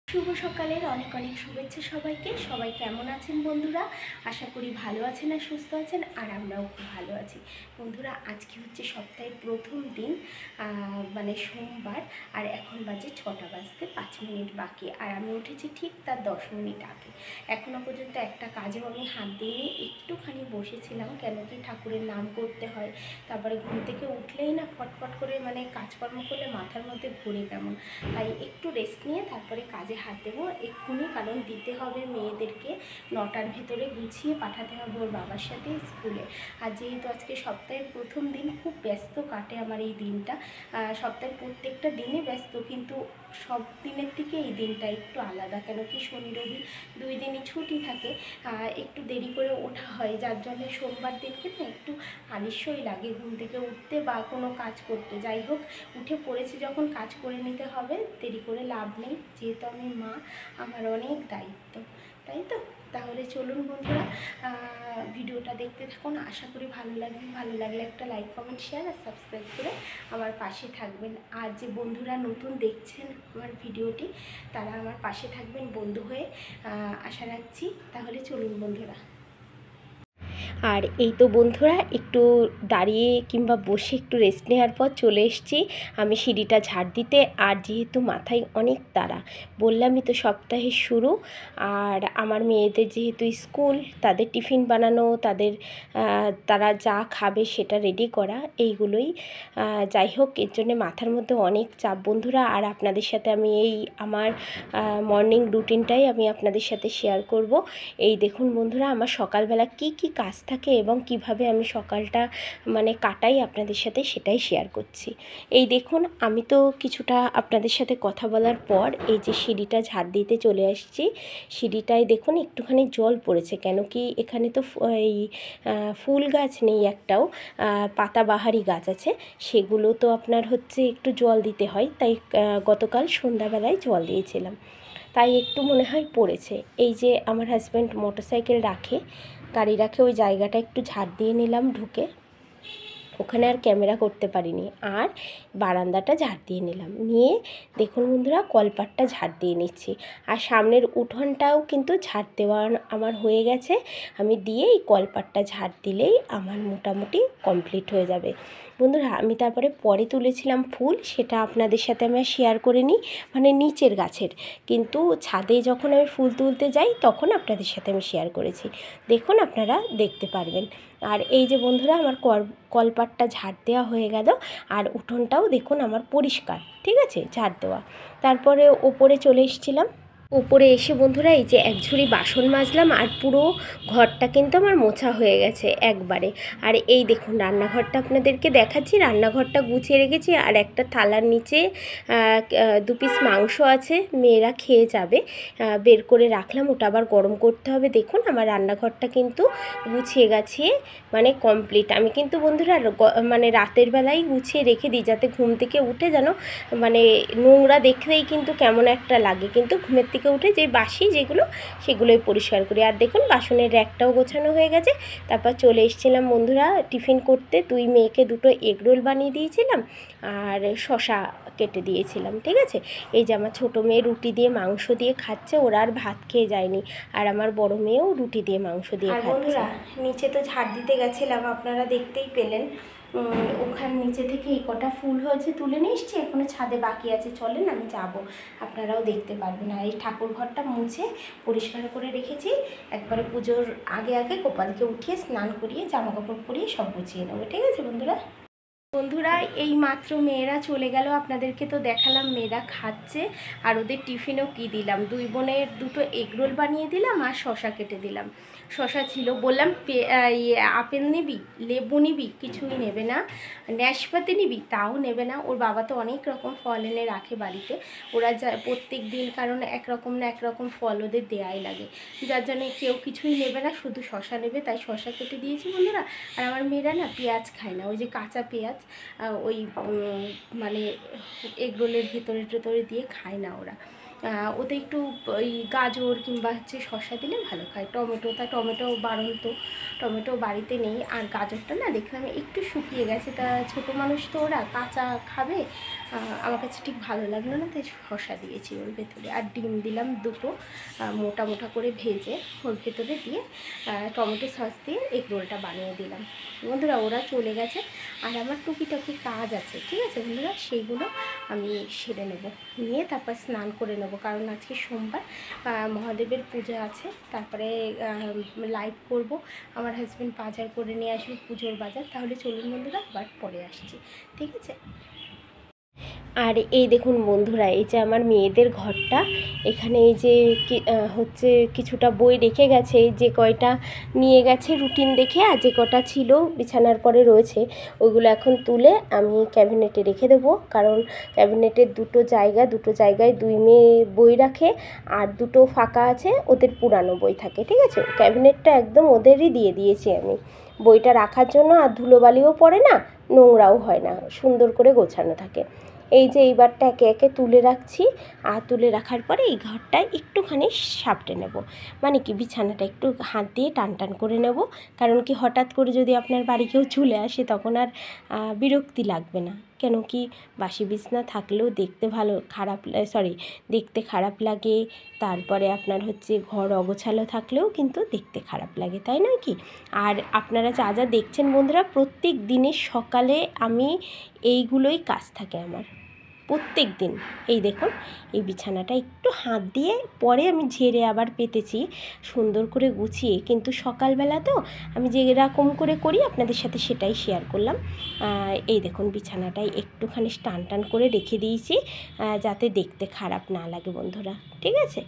শুভ সকালের অনেক অনেক শুভেচ্ছা সবাইকে। সবাই কেমন আছেন বন্ধুরা? আশা করি ভালো আছেন আর সুস্থ আছেন, আর আমরাও খুব ভালো আছি। বন্ধুরা, আজকে হচ্ছে সপ্তাহের প্রথম দিন, মানে সোমবার, আর এখন বাজে 6টা বাজতে 5 মিনিট বাকি, আর আমি উঠেছি ঠিক তার 10 মিনিট আগে। এখনও পর্যন্ত একটা কাজেও আমি হাত দিয়ে একটুখানি বসেছিলাম, কেন কি ঠাকুরের নাম করতে হয়। তারপরে ঘুম থেকে উঠলেই না ফটফট করে মানে কাজকর্ম করলে মাথার মধ্যে ঘুরে কেমন, তাই একটু রেস্ট নিয়ে তারপরে কাজে হাত দেবো এক্ষুনি, কারণ দিতে হবে মেয়েদেরকে 9টার ভেতরে গুছিয়ে পাঠাতে হবে ওর বাবার সাথে স্কুলে। আর যেহেতু আজকে সপ্তাহের প্রথম দিন, খুব ব্যস্ত কাটে আমার এই দিনটা। সপ্তাহের প্রত্যেকটা দিনে ব্যস্ত, কিন্তু সব দিনের থেকে এই দিনটা একটু আলাদা, কেন কি শনি রবি 2 দিনই ছুটি থাকে। একটু দেরি করে ওঠা হয়, যার জন্য সোমবার দিনকে না একটু আলস্যই লাগে ঘুম থেকে উঠতে বা কোনো কাজ করতে। যাই হোক, উঠে পড়েছি যখন, কাজ করে নিতে হবে, দেরি করে লাভ নেই, যেহেতু আমি মা, আমার অনেক দায়িত্ব, তাই তো। তাহলে চলুন বন্ধুরা, ভিডিওটা দেখতে থাকুন, আশা করি ভালো লাগবে। ভালো লাগলে একটা লাইক, কমেন্ট, শেয়ার আর সাবস্ক্রাইব করে আমার পাশে থাকবেন। আর যে বন্ধুরা নতুন দেখছেন আমার ভিডিওটি, তারা আমার পাশে থাকবেন বন্ধু হয়ে, আশা রাখছি। তাহলে চলুন বন্ধুরা। আর এই তো বন্ধুরা, একটু দাঁড়িয়ে কিংবা বসে একটু রেস্ট নেওয়ার পর চলে এসেছি আমি সিঁড়িটা ঝাড় দিতে। আর যেহেতু মাথায় অনেক তাড়া, বললামই তো সপ্তাহের শুরু, আর আমার মেয়েদের যেহেতু স্কুল, তাদের টিফিন বানানো, তারা যা খাবে সেটা রেডি করা, এইগুলোই। যাই হোক, এর জন্য মাথার মধ্যে অনেক চাপ বন্ধুরা। আর আপনাদের সাথে আমি আমার মর্নিং রুটিনটাই আমি আপনাদের সাথে শেয়ার করব। এই দেখুন বন্ধুরা, আমার সকালবেলা কি কি কাজ থাকে এবং কিভাবে আমি সকালটা মানে কাটাই আপনাদের সাথে, সেটাই শেয়ার করছি। এই দেখুন, আমি তো কিছুটা আপনাদের সাথে কথা বলার পর এই যে সিঁড়িটা ঝাড় দিতে চলে আসছি। সিঁড়িটায় দেখুন একটুখানি জল পড়েছে, কেন কি এখানে তো এই ফুল গাছ নেই একটাও, পাতাবাহারি গাছ আছে, সেগুলো তো আপনার হচ্ছে একটু জল দিতে হয়, তাই গতকাল সন্ধ্যাবেলায় জল দিয়েছিলাম, তাই একটু মনে হয় পড়েছে। এই যে আমার হাজব্যান্ড মোটরসাইকেল রাখে, গাড়ি রাখে, ওই জায়গাটা একটু ঝাড় দিয়ে নিলাম ঢুকে, ওখানে আর ক্যামেরা করতে পারিনি। আর বারান্দাটা ঝাড় দিয়ে নিলাম, নিয়ে দেখুন বন্ধুরা কলপাটটা ঝাড় দিয়ে নিচ্ছি। আর সামনের উঠোনটাও কিন্তু ঝাড় দেওয়া আমার হয়ে গেছে, আমি দিয়ে এই কলপাটটা ঝাড় দিলেই আমার মোটামুটি কমপ্লিট হয়ে যাবে বন্ধুরা। আমি তারপরে পরে তুলেছিলাম ফুল, সেটা আপনাদের সাথে আমি শেয়ার করে নিই, মানে নিচের গাছের, কিন্তু ছাদে যখন আমি ফুল তুলতে যাই তখন আপনাদের সাথে আমি শেয়ার করেছি, দেখুন আপনারা দেখতে পারবেন। আর এই যে বন্ধুরা, আমার কলপাটটা ঝাড় দেওয়া হয়ে গেল, আর উঠোনটাও দেখুন আমার পরিষ্কার, ঠিক আছে, ঝাড় দেওয়া। তারপরে ওপরে চলে এসেছিলাম। ওপরে এসে বন্ধুরা এই যে এক ঝুড়ি বাসন মাজলাম, আর পুরো ঘরটা কিন্তু আমার মোছা হয়ে গেছে একবারে। আর এই দেখুন রান্নাঘরটা আপনাদেরকে দেখাচ্ছি, রান্নাঘরটা গুছিয়ে রেখেছি, আর একটা থালার নিচে 2 পিস মাংস আছে, মেয়েরা খেয়ে যাবে, বের করে রাখলাম, ওটা আবার গরম করতে হবে। দেখুন আমার রান্নাঘরটা কিন্তু গুছিয়ে গাছিয়ে মানে কমপ্লিট। আমি কিন্তু বন্ধুরা মানে রাতের বেলায় গুছিয়ে রেখে দিই, যাতে ঘুম থেকে উঠে যেন মানে নোংরা দেখলেই কিন্তু কেমন একটা লাগে, কিন্তু ঘুমের থেকে উঠে যে বাসি যেগুলো সেগুলোই পরিষ্কার করি। আর দেখুন বাসনের র্যাকটাও গোছানো হয়ে গেছে। তারপর চলে এসেছিলাম বন্ধুরা টিফিন করতে, 2 মেয়েকে 2টো এগ রোল বানিয়ে দিয়েছিলাম, আর শশা কেটে দিয়েছিলাম, ঠিক আছে। এই যে আমার ছোটো মেয়ে রুটি দিয়ে মাংস দিয়ে খাচ্ছে, ওরা আর ভাত খেয়ে যায়নি, আর আমার বড় মেয়েও রুটি দিয়ে মাংস দিয়ে খাচ্ছে। বন্ধুরা, নিচে তো ঝাড় দিতে গেছিলাম, আপনারা দেখতেই পেলেন, ওখান নিচে থেকে এই কটা ফুল হয়েছে তুলে নিয়ে এসছি, এখনও ছাদে বাকি আছে, চলেন আমি যাব, আপনারাও দেখতে পারবেন। আর এই ঠাকুর ঘরটা মুছে পরিষ্কার করে রেখেছি, একবারে পুজোর আগে আগে গোপালকে উঠিয়ে স্নান করিয়ে জামা কাপড় পরিয়ে সব গুছিয়ে নেবো, ঠিক আছে বন্ধুরা। বন্ধুরা, এই মাত্র মেয়েরা চলে গেল, আপনাদেরকে তো দেখালাম মেয়েরা খাচ্ছে, আর ওদের টিফিনও কি দিলাম, 2 বোনের 2টো এগরোল বানিয়ে দিলাম, আর শশা কেটে দিলাম। শশা ছিল, বললাম আপেল নিবি, লেবু নিবি, কিছুই নেবে না, নাশপাতি নিবি, তাও নেবে না। ওর বাবা তো অনেক রকম ফল এনে রাখে বাড়িতে, ওরা যা প্রত্যেক দিন, কারণ একরকম না একরকম ফল ওদের দেয়াই লাগে, যার জন্য কেউ কিছুই নেবে না, শুধু শশা নেবে, তাই শশা কেটে দিয়েছি বন্ধুরা। আর আমার মেয়েরা না পেঁয়াজ খায় না, ওই যে কাঁচা পেঁয়াজ ওই মানে এগরোলের ভেতরে দিয়ে খায় না ওরা, ওতে একটু ওই গাজর কিংবা হচ্ছে শশা দিলে ভালো খায়। টমেটো বারণ, তো টমেটো বাড়িতে নেই, আর গাজরটা না দেখলাম একটু শুকিয়ে গেছে, তা ছোটো মানুষ তো ওরা কাঁচা খাবে, আমার কাছে ঠিক ভালো লাগলো না, তাই শসা দিয়েছি ওর ভেতরে, আর ডিম দিলাম দুটো মোটা মোটা করে ভেজে ওর ভেতরে দিয়ে টমেটো সস দিয়ে এগ রোলটা বানিয়ে দিলাম। বন্ধুরা ওরা চলে গেছে, আর আমার টুকিটাকি কাজ আছে, ঠিক আছে বন্ধুরা, সেইগুলো আমি সেরে নেব, নিয়ে তারপর স্নান করে নেব, কারণ আজকে সোমবার মহাদেবের পূজা আছে। তারপরে লাইভ করব, আমার হাজব্যান্ড বাজার করে নিয়ে আসবে পুজোর বাজার। তাহলে চলুন বন্ধুরা, আবার পরে আসছি, ঠিক আছে। আর এই দেখুন বন্ধুরা, এই যে আমার মেয়েদের ঘরটা, এখানে এই যে হচ্ছে কিছুটা বই রেখে গেছে, যে কয়টা নিয়ে গেছে রুটিন দেখে, আর যে কটা ছিল বিছানার পরে রয়েছে ওইগুলো এখন তুলে আমি ক্যাবিনেটে রেখে দেবো, কারণ ক্যাবিনেটের দুটো জায়গায় দুই মেয়ে বই রাখে, আর দুটো ফাঁকা আছে, ওদের পুরানো বই থাকে, ঠিক আছে। ক্যাবিনেটটা একদম ওদেরই দিয়ে দিয়েছি আমি বইটা রাখার জন্য, আর ধুলোবালিও পড়ে না, নোংরাও হয় না, সুন্দর করে গোছানো থাকে। এই যে এইবারটা একে একে তুলে রাখছি, আর তুলে রাখার পরে এই ঘরটায় একটুখানি সাপটে নেব, মানে কি বিছানাটা একটু হাত দিয়ে টান টান করে নেব, কারণ কি হঠাৎ করে যদি আপনার বাড়ি কেউ চলে আসে তখন আর বিরক্তি লাগবে না, কেন কি বাসি বিছনা থাকলেও দেখতে খারাপ লাগে, তারপরে আপনার হচ্ছে ঘর অগোছালো থাকলেও কিন্তু দেখতে খারাপ লাগে, তাই নয় কি। আর আপনারা যা যা দেখছেন বন্ধুরা, প্রত্যেক দিনের সকালে আমি এইগুলোই কাজ থাকে আমার প্রত্যেক দিন। এই দেখুন, এই বিছানাটা একটু হাত দিয়ে পরে আমি ঝেড়ে আবার পেতেছি সুন্দর করে গুছিয়ে, কিন্তু সকালবেলা তো আমি যেরকম করে করি আপনাদের সাথে সেটাই শেয়ার করলাম। এই দেখুন বিছানাটাই একটুখানি টান টান করে রেখে দিয়েছি, যাতে দেখতে খারাপ না লাগে বন্ধুরা, ঠিক আছে।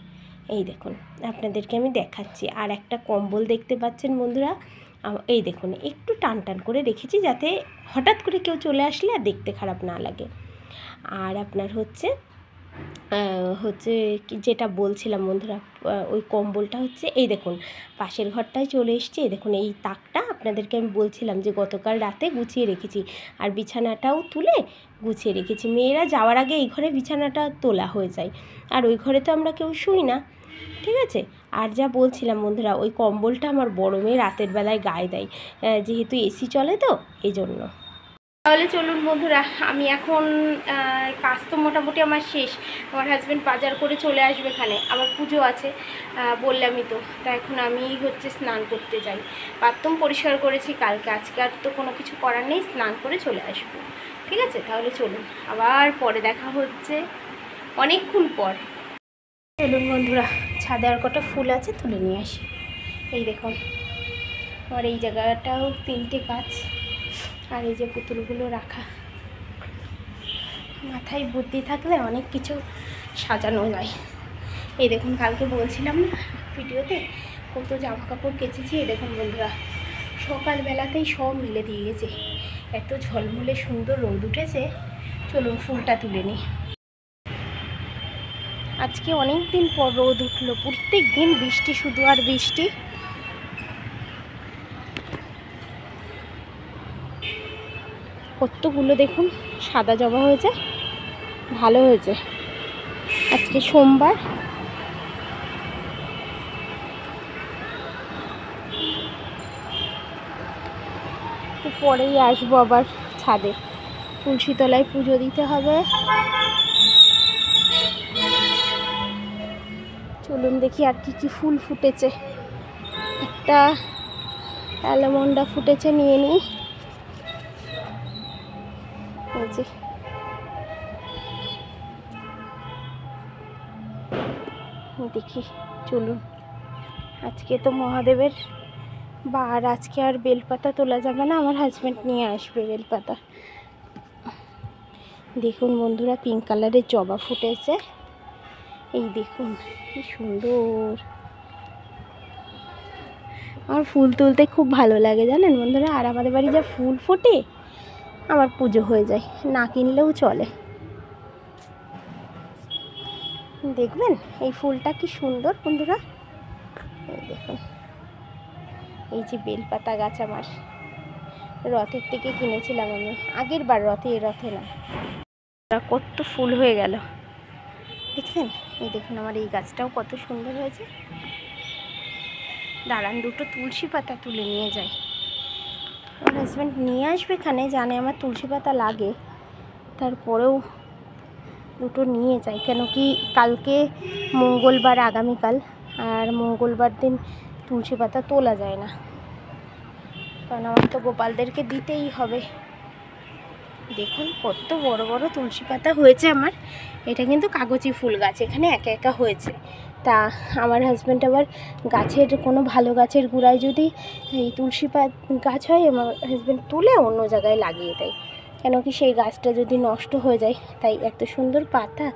এই দেখুন আপনাদেরকে আমি দেখাচ্ছি, আর একটা কম্বল দেখতে পাচ্ছেন বন্ধুরা, এই দেখুন একটু টান টান করে রেখেছি, যাতে হঠাৎ করে কেউ চলে আসলে আর দেখতে খারাপ না লাগে। আর আপনার হচ্ছে যেটা বলছিলাম বন্ধুরা, ওই কম্বলটা হচ্ছে এই দেখুন পাশের ঘরটায় চলে এসেছি। এই দেখুন এই তাকটা আপনাদেরকে আমি বলছিলাম যে গতকাল রাতে গুছিয়ে রেখেছি, আর বিছানাটাও তুলে গুছিয়ে রেখেছি। মেয়েরা যাওয়ার আগে এই ঘরে বিছানাটা তোলা হয়ে যায়, আর ওই ঘরে তো আমরা কেউ শুই না, ঠিক আছে। আর যা বলছিলাম বন্ধুরা, ওই কম্বলটা আমার বড় মেয়ে রাতের বেলায় গায়ে দেয়, যেহেতু এসি চলে তো এই জন্য। তাহলে চলুন বন্ধুরা, আমি এখন কাজ তো মোটামুটি আমার শেষ, আমার হাজব্যান্ড বাজার করে চলে আসবে, এখানে আমার পুজো আছে বললামই তো, তা এখন আমি হচ্ছে স্নান করতে যাই। বাথরুম পরিষ্কার করেছি কালকে, আজকে আর তো কোনো কিছু করার নেই, স্নান করে চলে আসবো, ঠিক আছে। তাহলে চলুন, আবার পরে দেখা হচ্ছে অনেকক্ষণ পর। চলুন বন্ধুরা, ছাদে আর কটা ফুল আছে তুলে নিয়ে আসি। এই দেখুন আমার এই জায়গাটাও 3টে গাছ, আর এই যে পুতুলগুলো রাখা, মাথায় বুদ্ধি থাকলে অনেক কিছু সাজানো যায়। এই দেখুন কালকে বলছিলাম না ভিডিওতে কত জামা কাপড় কেচেছি, এই দেখুন বন্ধুরা সকালবেলাতেই সব মেলে দিয়ে গেছে, এত ঝলমলে সুন্দর রোদ উঠেছে। চলুন ফুলটা তুলে নিই। আজকে অনেক দিন পর রোদ উঠলো, প্রত্যেক দিন বৃষ্টি, শুধু আর বৃষ্টি। কতগুলো দেখুন সাদা জবা হয়েছে, ভালো হয়েছে। আজকে সোমবার, পরেই আসবো আবার ছাদে, তুলসী তলায় পুজো দিতে হবে। চলুন দেখি আর কি কি ফুল ফুটেছে। একটা অ্যালমন্ডা ফুটেছে, নিয়ে নিই। এই যে দেখি, চলুন। আজকে তো মহাদেবের বার, আজকে আর বেলপাতা তোলা যাবে না, আমার হাজব্যান্ড নিয়ে আসবে বেলপাতা। দেখুন বন্ধুরা পিঙ্ক কালারের জবা ফুটেছে, এই দেখুন কি সুন্দর। আমার ফুল তুলতে খুব ভালো লাগে জানেন বন্ধুরা, আর আমাদের বাড়ি যা ফুল ফোটে আমার পুজো হয়ে যায়, না কিনলেও চলে। দেখবেন এই ফুলটা কি সুন্দর বন্ধুরা, এই দেখুন। এই যে বেলপাতা গাছ আমার রথের থেকে কিনেছিলাম আমি আগের বার, রথে না, কত ফুল হয়ে গেল দেখছেন। এই দেখুন আমার এই গাছটাও কত সুন্দর হয়েছে। দাঁড়ান, দুটো তুলসী পাতা তুলে নিয়ে যাই। আমার হাজব্যান্ড নিয়ে আসবে এখানে, জানে আমার তুলসী পাতা লাগে, তারপরেও দুটো নিয়ে যাই, কেন কি কালকে মঙ্গলবার, আগামীকাল, আর মঙ্গলবার দিন তুলসী পাতা তোলা যায় না, কারণ আমার তো গোপালদেরকে দিতেই হবে। দেখুন কত বড় বড় তুলসী পাতা হয়েছে আমার। এটা কিন্তু কাগজি ফুল গাছ, এখানে একা একা হয়েছে। তা আমার হাজব্যান্ড আবার গাছের কোনো ভালো গাছের গোড়ায় যদি এই তুলসী গাছ হয়, আমার হাজব্যান্ড তুলে অন্য জায়গায় লাগিয়ে দেয়, কেন কি সেই গাছটা যদি নষ্ট হয়ে যায়। তাই এত সুন্দর পাতা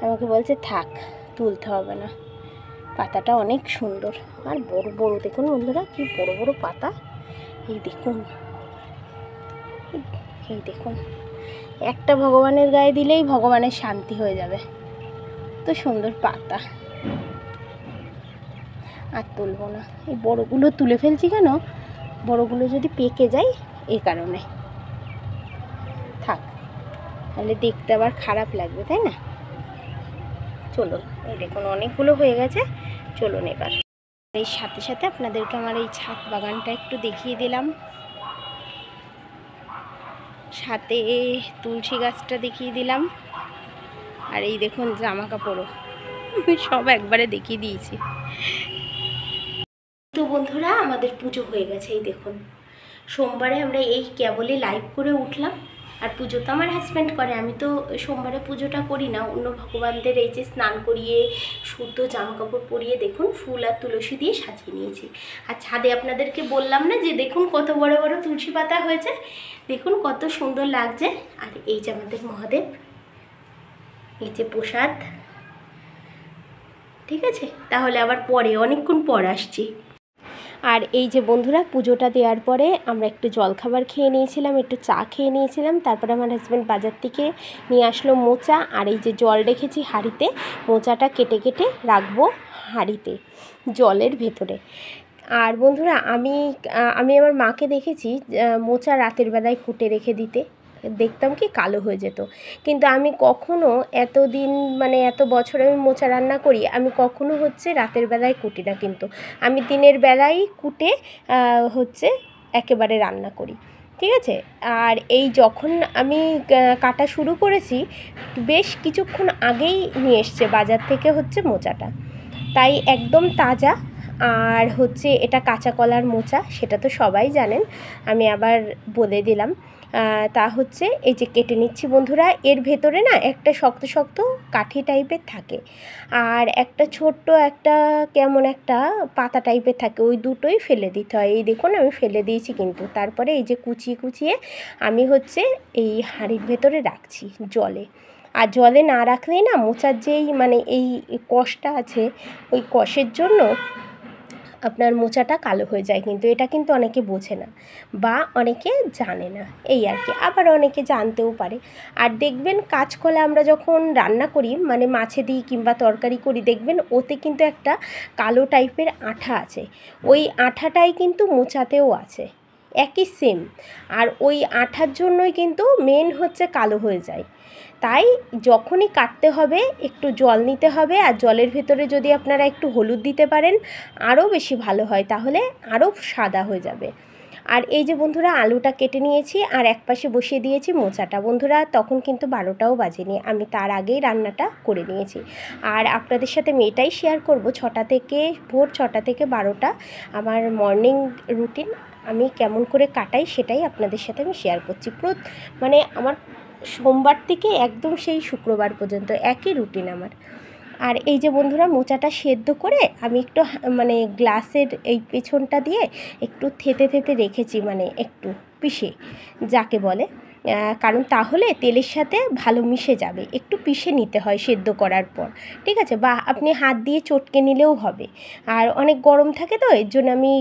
আমাকে বলছে থাক, তুলতে হবে না, পাতাটা অনেক সুন্দর আর বড় বড়। দেখুন বন্ধুরা কি বড় বড় পাতা, এই দেখুন, এই দেখুন, একটা ভগবানের গায়ে দিলেই ভগবানের শান্তি হয়ে যাবে। তো সুন্দর পাতা, আর তুলবো না। এই বড়গুলো তুলে ফেলছি কেন, বড়গুলো যদি পেকে যায় এই কারণে। থাক, তাহলে দেখতে আবার খারাপ লাগবে, তাই না? চলুন, এই দেখুন অনেকগুলো হয়ে গেছে, চলুন এবার। এই সাথে সাথে আপনাদেরকে আমার এই ছাদ বাগানটা একটু দেখিয়ে দিলাম, সাথে তুলসী গাছটা দেখিয়ে দিলাম, আর এই দেখুন জামা কাপড়ও সব একবারে দেখিয়ে দিয়েছি। তো বন্ধুরা আমাদের পুজো হয়ে গেছে। এই দেখুন সোমবারে আমরা এই কেবলই লাইভ করে উঠলাম, আর পুজো তো আমার হাজব্যান্ড করে, আমি তো সোমবারে পুজোটা করি না। অন্য ভগবানদের এই যে স্নান করিয়ে শুদ্ধ জামা কাপড় পরিয়ে দেখুন ফুল আর তুলসী দিয়ে সাজিয়ে নিয়েছি। আর ছাদে আপনাদেরকে বললাম না যে দেখুন কত বড় বড় তুলসী পাতা হয়েছে, দেখুন কত সুন্দর লাগছে। আর এই যে আমাদের মহাদেব, এই যে প্রসাদ। ঠিক আছে, তাহলে আবার পরে অনেকক্ষণ পর আসছি। আর এই যে বন্ধুরা পুজোটা দেওয়ার পরে আমরা একটু জলখাবার খেয়ে নিয়েছিলাম, একটু চা খেয়ে নিয়েছিলাম। তারপরে আমার হাজব্যান্ড বাজার থেকে নিয়ে আসলো মোচা, আর এই যে জল রেখেছি হাঁড়িতে, মোচাটা কেটে কেটে রাখবো হাঁড়িতে জলের ভেতরে। আর বন্ধুরা আমি আমার মাকে দেখেছি মোচা রাতের বেলায় কুটে রেখে দিতে, দেখতাম কি কালো হয়ে যেত। কিন্তু আমি কখনো এতদিন মানে এত বছর আমি মোচা রান্না করি, আমি কখনো হচ্ছে রাতের বেলায় কুটি না, কিন্তু আমি দিনের বেলায় কুটে হচ্ছে একেবারে রান্না করি। ঠিক আছে, আর এই যখন আমি কাটা শুরু করেছি বেশ কিছুক্ষণ আগেই নিয়ে এসছে বাজার থেকে হচ্ছে মোচাটা, তাই একদম তাজা। আর হচ্ছে এটা কাঁচা কলার মোচা, সেটা তো সবাই জানেন, আমি আবার বলে দিলাম। তা হচ্ছে এই যে কেটে নিচ্ছি বন্ধুরা, এর ভেতরে না একটা শক্ত শক্ত কাঠি টাইপের থাকে, আর একটা ছোট্ট একটা কেমন একটা পাতা টাইপের থাকে, ওই দুটোই ফেলে দিতে হয়। এই দেখুন আমি ফেলে দিয়েছি, কিন্তু তারপরে এই যে কুচিয়ে কুচিয়ে আমি হচ্ছে এই হাঁড়ির ভেতরে রাখছি জলে। আর জলে না রাখলেই না মোচার যেই মানে এই কষটা আছে, ওই কষের জন্য আপনার মোচাটা কালো হয়ে যায়, কিন্তু এটা কিন্তু অনেকে বোঝে না বা অনেকে জানে না, এই আর কি। আবার অনেকে জানতেও পারে। আর দেখবেন কাঁচকলা আমরা যখন রান্না করি, মানে মাছে দিই কিংবা তরকারি করি, দেখবেন ওতে কিন্তু একটা কালো টাইপের আঠা আছে, ওই আঠাটাই কিন্তু মোচাতেও আছে, একই সেম। আর ওই আঠার জন্যই কিন্তু মেন হচ্ছে কালো হয়ে যায়। তাই যখনই কাটতে হবে একটু জল নিতে হবে, আর জলের ভেতরে যদি আপনারা একটু হলুদ দিতে পারেন আরও বেশি ভালো হয়, তাহলে আরও সাদা হয়ে যাবে। আর এই যে বন্ধুরা আলুটা কেটে নিয়েছি আর একপাশে বসিয়ে দিয়েছি মোচাটা। বন্ধুরা তখন কিন্তু 12টাও বাজেনি, আমি তার আগেই রান্নাটা করে নিয়েছি। আর আপনাদের সাথে মেয়েটাই শেয়ার করব, ভোর 6টা থেকে 12টা আমার মর্নিং রুটিন আমি কেমন করে কাটাই সেটাই আপনাদের সাথে আমি শেয়ার করছি। মানে আমার সোমবার থেকে একদম সেই শুক্রবার পর্যন্ত একই রুটিন আমার। আর এই যে বন্ধুরা মোচাটা সেদ্ধ করে আমি একটু মানে গ্লাসের এই পেছনটা দিয়ে একটু থেতে থেতে রেখেছি, মানে একটু পিষে যাকে বলে, কারণ তাহলে তেলের সাথে ভালো মিশে যাবে। একটু পিষে নিতে হয় সেদ্ধ করার পর, ঠিক আছে, বা আপনি হাত দিয়ে চটকে নিলেও হবে। আর অনেক গরম থাকে তো এর জন্য আমি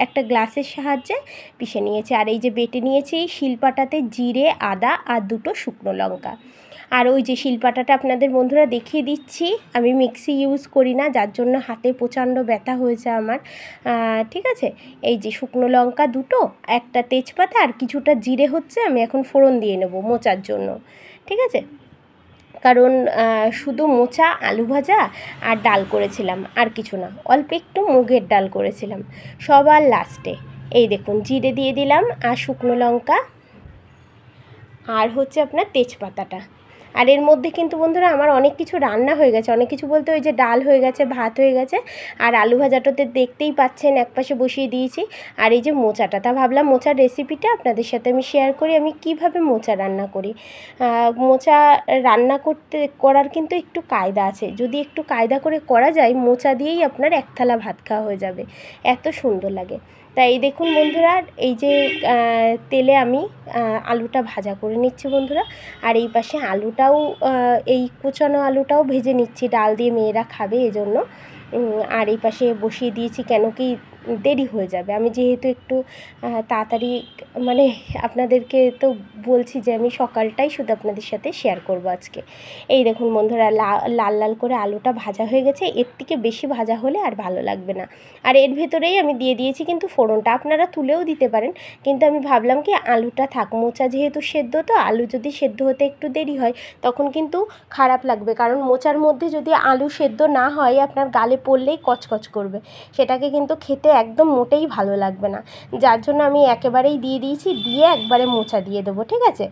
একটা গ্লাসের সাহায্যে পিষে নিয়েছি। আর এই যে বেটে নিয়েছি শিলপাটাতে জিরে, আদা আর 2টো শুকনো লঙ্কা। আর ওই যে শিলপাটাটা আপনাদের বন্ধুরা দেখিয়ে দিচ্ছি, আমি মিক্সি ইউজ করি না, যার জন্য হাতে প্রচণ্ড ব্যথা হয়েছে আমার। ঠিক আছে, এই যে শুকনো লঙ্কা 2টো, একটা তেজপাতা আর কিছুটা জিরে হচ্ছে আমি এখন ফোড়ন দিয়ে নেব মোচার জন্য। ঠিক আছে, কারণ শুধু মোচা, আলু ভাজা আর ডাল করেছিলাম, আর কিছু না, অল্প একটু মুগের ডাল করেছিলাম। সবার লাস্টে এই দেখুন জিরে দিয়ে দিলাম আর শুকনো লঙ্কা আর হচ্ছে আপনার তেজপাতাটা। আর এর মধ্যে কিন্তু বন্ধুরা আমার অনেক কিছু রান্না হয়ে গেছে, অনেক কিছু বলতে ওই যে ডাল হয়ে গেছে, ভাত হয়ে গেছে, আর আলু ভাজাটাতে দেখতেই পাচ্ছেন একপাশে বসিয়ে দিয়েছি। আর এই যে মোচাটা, তা ভাবলাম মোচার রেসিপিটা আপনাদের সাথে আমি শেয়ার করি, আমি কিভাবে মোচা রান্না করি। মোচা রান্না করার কিন্তু একটু কায়দা আছে, যদি একটু কায়দা করে করা যায় মোচা দিয়েই আপনার এক থালা ভাত খাওয়া হয়ে যাবে, এত সুন্দর লাগে। তাই এই দেখুন বন্ধুরা, এই যে তেলে আমি আলুটা ভাজা করে নিচ্ছি বন্ধুরা, আর এই পাশে আলুটাও এই কুচানো আলুটাও ভেজে নিচ্ছি, ডাল দিয়ে মেয়েরা খাবে এজন্য। আর এই পাশে বসিয়ে দিয়েছি, কেন কি দেরি হয়ে যাবে, আমি যেহেতু একটু তাড়াতাড়ি মানে আপনাদেরকে তো বলছি যে আমি সকালটাই শুধু আপনাদের সাথে শেয়ার করব আজকে। এই দেখুন বন্ধুরা, লাল লাল করে আলুটা ভাজা হয়ে গেছে, এর থেকে বেশি ভাজা হলে আর ভালো লাগবে না। আর এর ভেতরেই আমি দিয়ে দিয়েছি কিন্তু ফোড়নটা, আপনারা তুলেও দিতে পারেন, কিন্তু আমি ভাবলাম কি আলুটা থাক, মোচা যেহেতু সেদ্ধ, তো আলু যদি সেদ্ধ হতে একটু দেরি হয় তখন কিন্তু খারাপ লাগবে, কারণ মোচার মধ্যে যদি আলু সেদ্ধ না হয় আপনার গালে পড়লেই কচকচ করবে, সেটাকে কিন্তু খেতে একদম মোটেই ভালো লাগবে না। যার জন্য আমি একেবারেই দিয়ে দিয়েছি, দিয়ে একবারে মোচা দিয়ে দেবো, ঠিক আছে।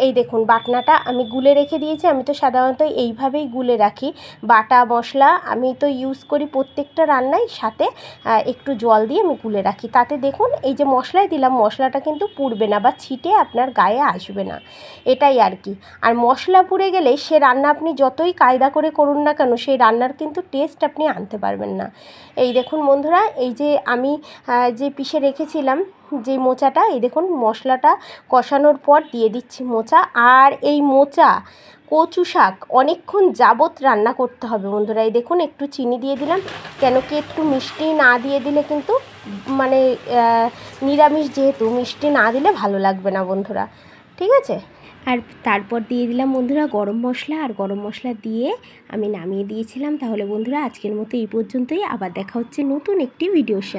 এই দেখুন বাটনাটা আমি গুলে রেখে দিয়েছি, আমি তো সাধারণত এইভাবেই গুলে রাখি বাটা মশলা, আমি তো ইউজ করি প্রত্যেকটা রান্নায়, সাথে একটু জল দিয়ে আমি গুলে রাখি, তাতে দেখুন এই যে মশলায় দিলাম মশলাটা কিন্তু পুড়বে না বা ছিটে আপনার গায়ে আসবে না, এটাই আর কি। আর মশলা পুড়ে গেলে সে রান্না আপনি যতই কায়দা করে করুন না কেন, সেই রান্নার কিন্তু টেস্ট আপনি আনতে পারবেন না। এই দেখুন বন্ধুরা, এই যে আমি যে পিষে রেখেছিলাম যে মোচাটা, এই দেখুন মশলাটা কষানোর পর দিয়ে দিচ্ছি মোচা। আর এই মোচা কচু শাক অনেকক্ষণ যাবত রান্না করতে হবে বন্ধুরা। এই দেখুন একটু চিনি দিয়ে দিলাম, কেন কি একটু মিষ্টি না দিয়ে দিলে কিন্তু মানে নিরামিষ যেহেতু মিষ্টি না দিলে ভালো লাগবে না বন্ধুরা, ঠিক আছে। আর তারপর দিয়ে দিলাম বন্ধুরা গরম মশলা, আর গরম মশলা দিয়ে আমি নামিয়ে দিয়েছিলাম। তাহলে বন্ধুরা আজকের মতো এই পর্যন্তই, আবার দেখা হচ্ছে নতুন একটি ভিডিওর সাথে।